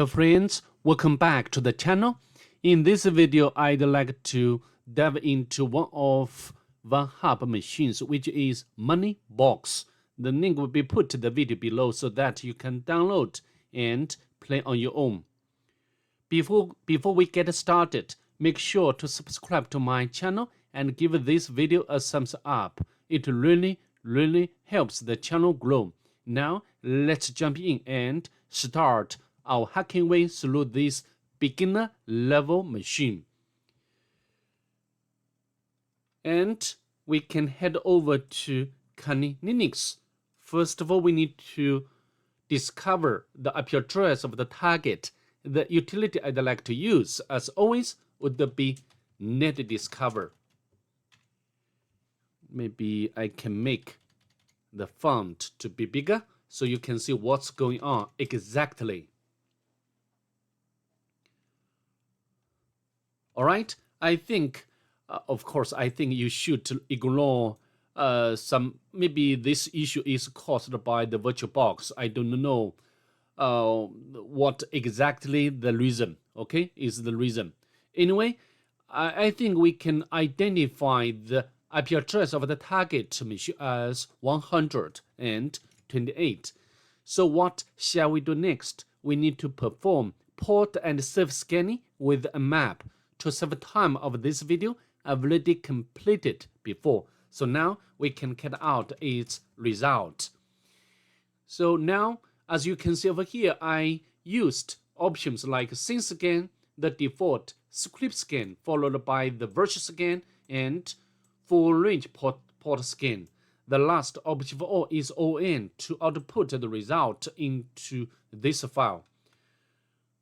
Hello friends, welcome back to the channel. In this video, I'd like to dive into one of Vulnhub machines, which is MoneyBox. The link will be put to the video below so that you can download and play on your own. Before we get started, make sure to subscribe to my channel and give this video a thumbs up. It really helps the channel grow. Now, let's jump in and start our hacking way through this beginner level machine. And we can head over to Kali Linux. First of all, we need to discover the IP address of the target. The utility I'd like to use, as always, would be netdiscover. Maybe I can make the font to be bigger so you can see what's going on exactly. All right, I think, of course, I think you should ignore maybe this issue is caused by the VirtualBox. I don't know what exactly the reason, okay, is the reason. Anyway, I think we can identify the IP address of the target machine as 128. So what shall we do next? We need to perform port and surf scanning with a map. To save time of this video, I've already completed before. So now we can get out its result. So now, as you can see over here, I used options like scene scan, the default script scan, followed by the virtual scan, and full range port scan. The last option for all is ON to output the result into this file.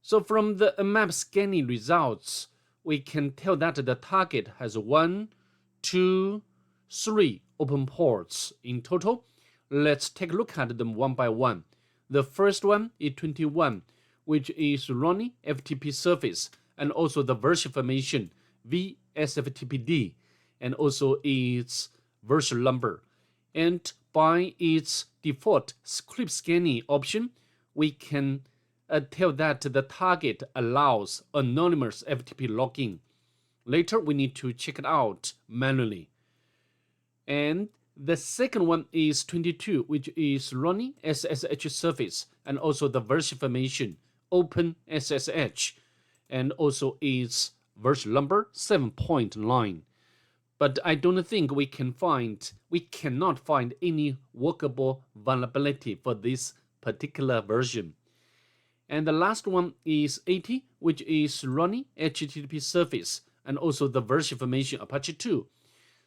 So from the map scanning results, we can tell that the target has 1, 2, 3 open ports in total. Let's take a look at them one by one. The first one is 21, which is running FTP service, and also the version information VSFTPD, and also its version number. And by its default script scanning option, we can tell that the target allows anonymous FTP login. Later, we need to check it out manually. And the second one is 22, which is running SSH service, and also the version information Open SSH, and also its version number 7.9. But I don't think we cannot find any workable vulnerability for this particular version. And the last one is 80, which is running HTTP service, and also the version information Apache 2.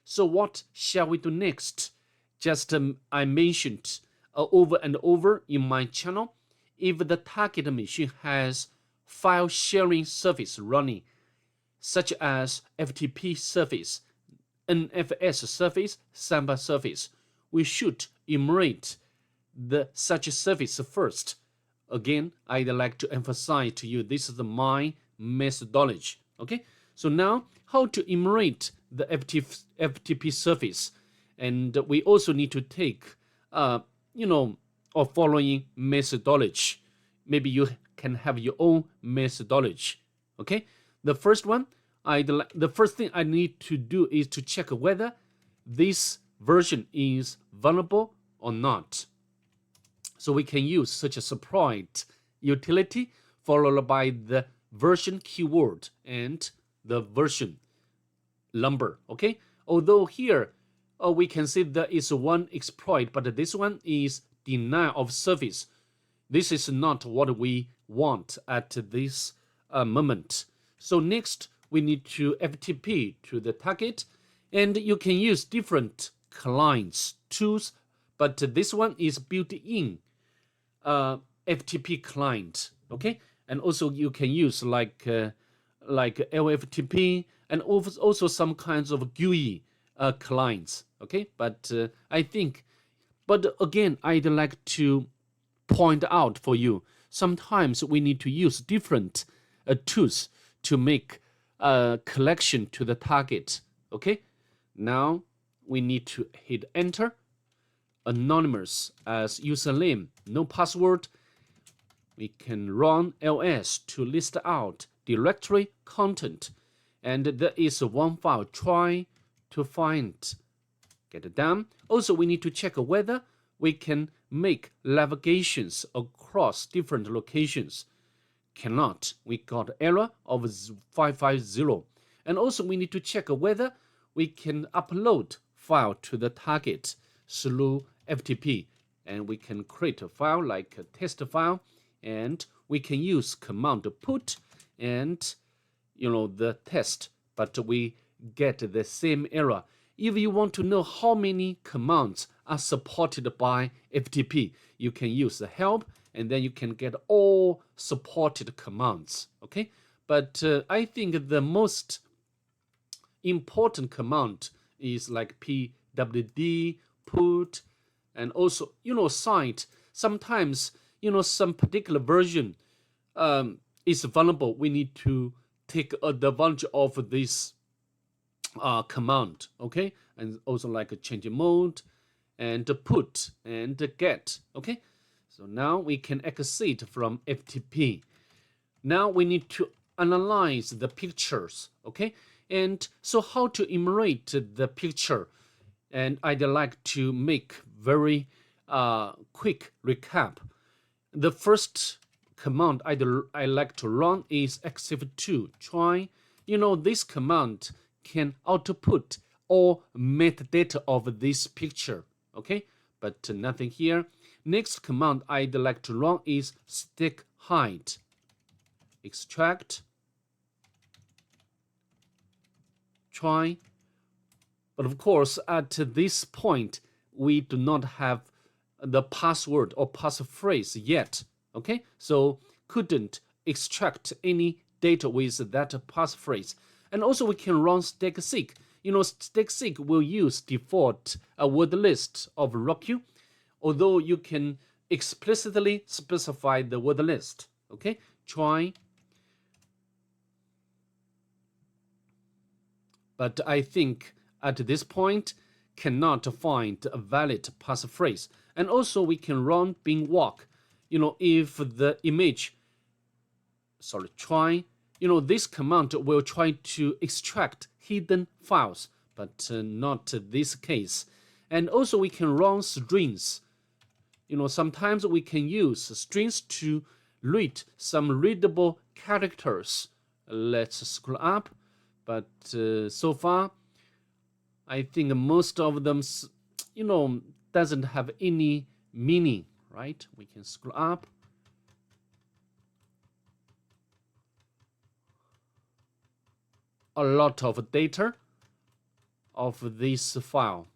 So what shall we do next? Just I mentioned over and over in my channel, if the target machine has file sharing service running, such as FTP service, NFS service, Samba service, we should enumerate such service first. Again, I'd like to emphasize to you, this is my methodology, okay? So now, how to enumerate the FTP service? And we also need to take, or following methodology. Maybe you can have your own methodology, okay? The first one, the first thing I need to do is to check whether this version is vulnerable or not. So we can use such a support utility followed by the version keyword and the version number, okay? Although here we can see there is one exploit, but this one is denial of service. This is not what we want at this moment. So next, we need to FTP to the target, and you can use different clients, tools, but this one is built-in FTP client, okay? And also you can use like LFTP and also some kinds of GUI clients, okay? But again, I'd like to point out for you, sometimes we need to use different tools to make a collection to the target, okay? Now we need to hit enter. Anonymous as username, no password. we can run ls to list out directory content, and there is one file try to find. Get it done. Also, we need to check whether we can make navigations across different locations. Cannot. We got error of 550. And also we need to check whether we can upload file to the target through FTP. And we can create a file like a test file, and we can use command put and the test, but we get the same error. If you want to know how many commands are supported by FTP, you can use the help, and then you can get all supported commands. Okay, but I think the most important command is like pwd, put, and also site. Sometimes some particular version is vulnerable. We need to take advantage of this command. Okay, and also like a change mode and put and get. Okay, so now we can exit from FTP. Now we need to analyze the pictures. Okay, and so how to enumerate the picture, and I'd like to make very quick recap. The first command I like to run is exif2 try. This command can output all metadata of this picture. Okay, but nothing here. Next command I'd like to run is steghide. Extract try. But of course, at this point, we do not have the password or passphrase yet. Okay, so couldn't extract any data with that passphrase. And also we can run stegseek. Stegseek will use default word list of ROCU, although you can explicitly specify the word list. Okay, try. But I think at this point cannot find a valid passphrase. And also we can run bin walk. If the image, try, this command will try to extract hidden files, but not this case. And also we can run strings. Sometimes we can use strings to read some readable characters. Let's scroll up, but so far I think most of them doesn't have any meaning, right? We can scroll up. A lot of data of this file.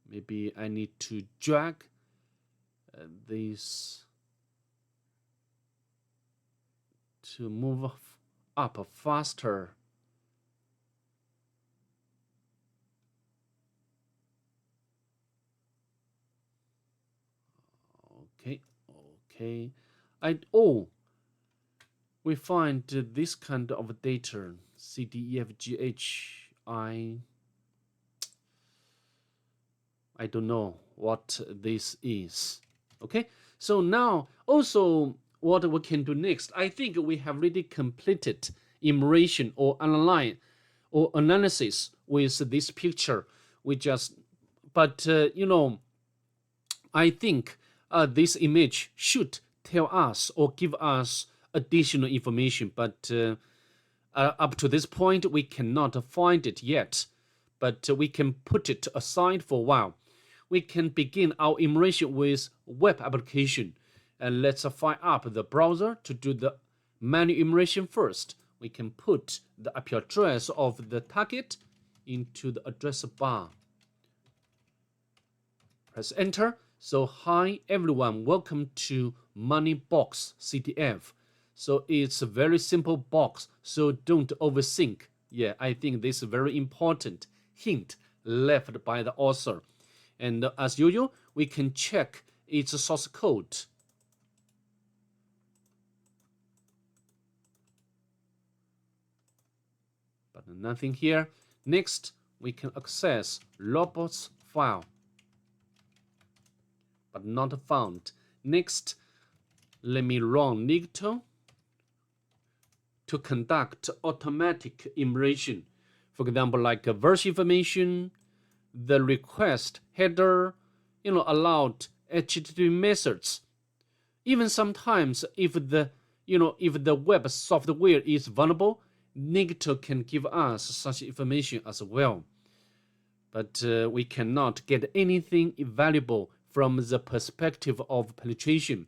Maybe I need to drag this to move up faster. Okay. We find this kind of data, CTF, I don't know what this is. Okay, so now also what we can do next, I think we have already completed enumeration or analysis with this picture. But I think this image should tell us or give us additional information, but up to this point we cannot find it yet, but we can put it aside for a while. We can begin our enumeration with web application, and let's fire up the browser to do the manual enumeration first. We can put the IP address of the target into the address bar. Press enter. So hi everyone, welcome to MoneyBox CTF. So it's a very simple box, so don't overthink. Yeah, I think this is very important hint left by the author. And as usual, we can check its source code. But nothing here. Next, we can access robots file. but not found. Next, let me run nicto to conduct automatic enumeration. For example, like a verse information, the request header, allowed HTTP methods. Even sometimes, if the web software is vulnerable, nicto can give us such information as well. But we cannot get anything valuable from the perspective of penetration.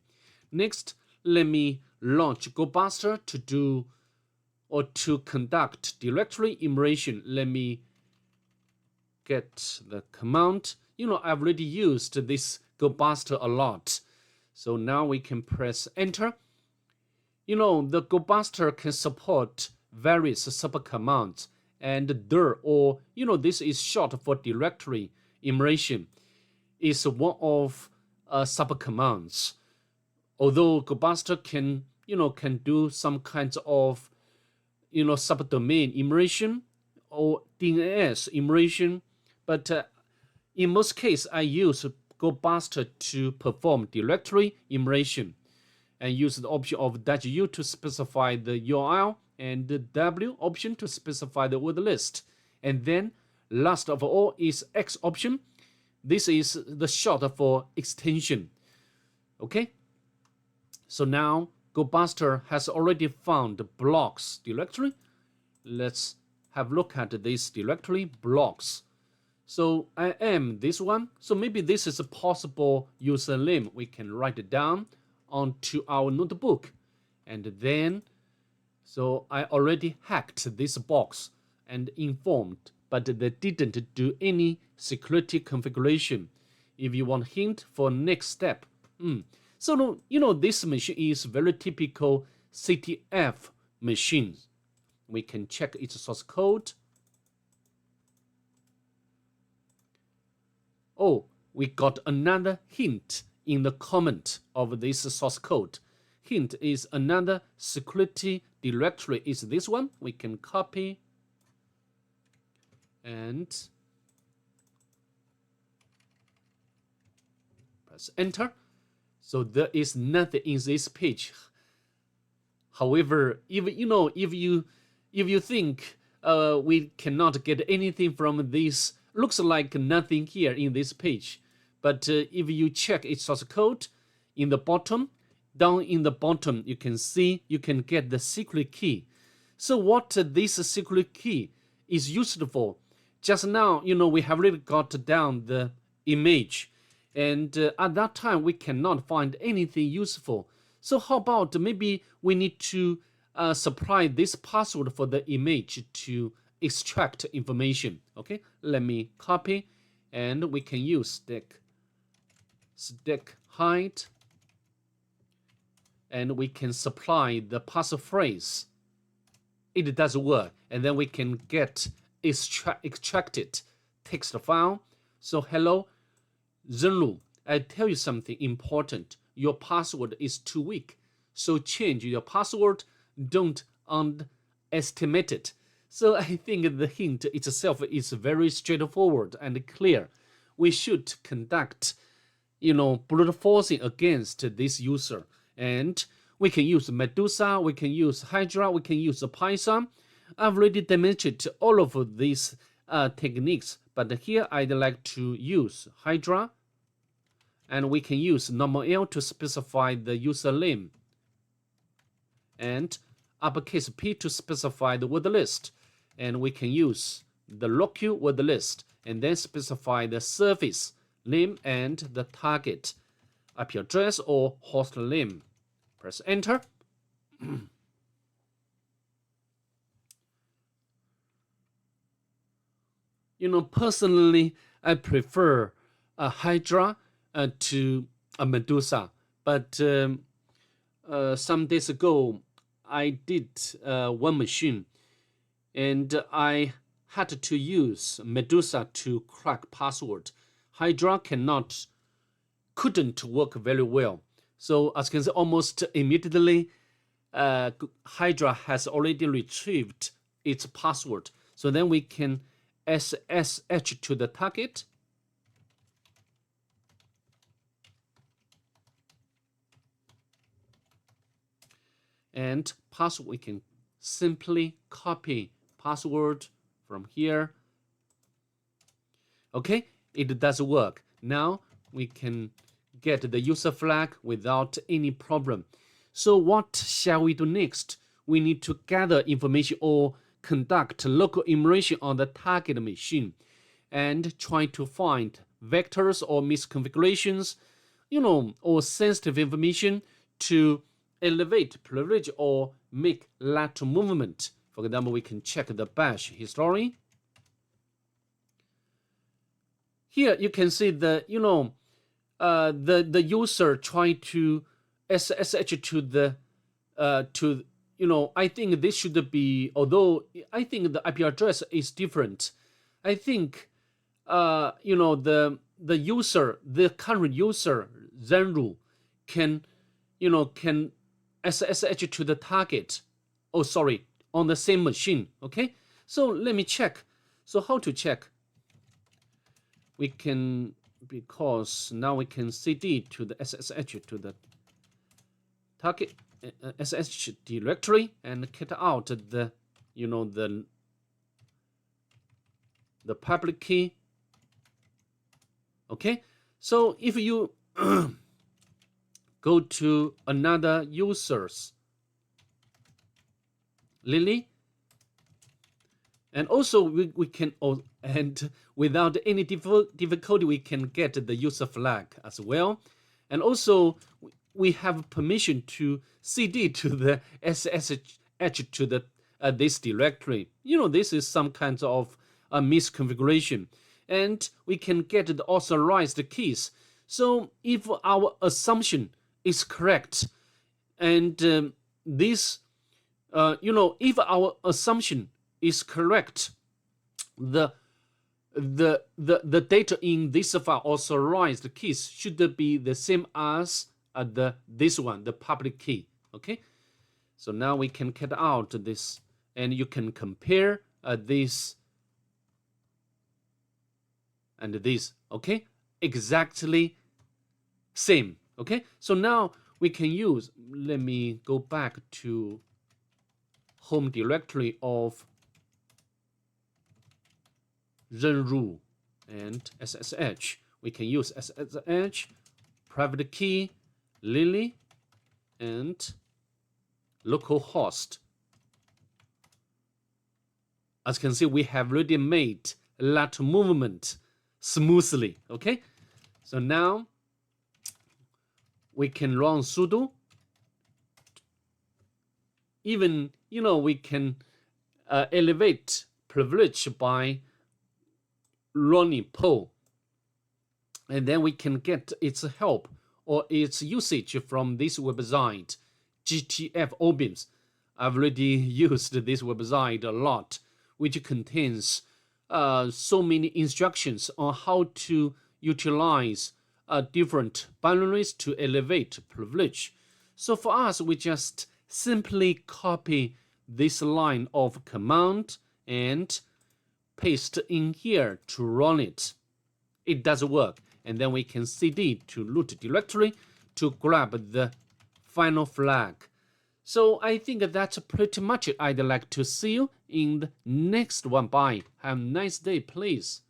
Next, let me launch GoBuster to do or to conduct directory enumeration. Let me get the command. I've already used this GoBuster a lot. So now we can press enter. The GoBuster can support various subcommands, and dir, or this is short for directory enumeration, is one of subcommands. Although GoBuster can do some kinds of subdomain enumeration or DNS enumeration, but in most cases I use GoBuster to perform directory enumeration and use the option of -u to specify the URL and the W option to specify the word list. And then last of all is X option. This is the short for extension. Okay, so now GoBuster has already found the blocks directory. Let's have a look at this directory, blocks. So I am this one. So maybe this is a possible username. We can write it down onto our notebook. And then, so I already hacked this box and informed, but they didn't do any security configuration. If you want a hint for next step. So, this machine is very typical CTF machine. We can check its source code. Oh, we got another hint in the comment of this source code. Hint is another security directory is this one. We can copy and press enter. So there is nothing in this page. However, if you think we cannot get anything from this, looks like nothing here in this page. But if you check its source code in the bottom, down in the bottom, you can see you can get the secret key. So what this secret key is used for? Just now, we have already got down the image. And at that time, we cannot find anything useful. So how about maybe we need to supply this password for the image to extract information. Okay, let me copy, and we can use steghide, and we can supply the passphrase. It does work, and then we can get extracted text file. So hello, Zhenlu, I tell you something important. Your password is too weak, so change your password. Don't underestimate it. So I think the hint itself is very straightforward and clear. We should conduct, brute forcing against this user. And we can use Medusa, we can use Hydra, we can use Python. I've already demonstrated all of these techniques, but here I'd like to use Hydra. And we can use normal L to specify the username. And uppercase P to specify the word list. And we can use the locale word list and then specify the service name and the target IP address or host name. Press enter. Personally, I prefer a Hydra to a Medusa, but some days ago I did one machine and I had to use Medusa to crack password. Hydra couldn't work very well. So as you can see, almost immediately Hydra has already retrieved its password. So then we can SSH to the target. and password, we can simply copy password from here. Okay, it does work. Now we can get the user flag without any problem. So what shall we do next? We need to gather information or conduct local enumeration on the target machine and try to find vectors or misconfigurations, or sensitive information to elevate privilege or make lateral movement. For example, we can check the bash history. Here you can see the the user try to SSH to the I think this should be, although I think the IP address is different. I think the user, the current user Zenru can SSH to the target. Oh, sorry, on the same machine. Okay, so let me check. So how to check? We can, because now we can CD to the SSH to the target SSH directory and get out the the public key. Okay, so if you go to another users Lily, and also we can, and without any difficulty we can get the user flag as well. And also we have permission to CD to the SSH to the this directory. This is some kind of a misconfiguration, and we can get the authorized keys. So if our assumption is correct, and this if our assumption is correct, the data in this file authorized keys should be the same as this one, the public key. Okay, so now we can get out this, and you can compare this and this. Okay, exactly same. Okay, so now we can use, let me go back to home directory of Zenru and SSH. We can use SSH, private key, Lily, and localhost. As you can see, we have already made lateral movement smoothly. Okay, so now we can run sudo. Even we can elevate privilege by running Perl, and then we can get its help or its usage from this website, CTF OBIMS. I've already used this website a lot, which contains so many instructions on how to utilize different binaries to elevate privilege. So for us, we just simply copy this line of command and paste in here to run it. It does work, and then we can CD to root directory to grab the final flag. So I think that's pretty much it. I'd like to see you in the next one. Bye. Have a nice day, please.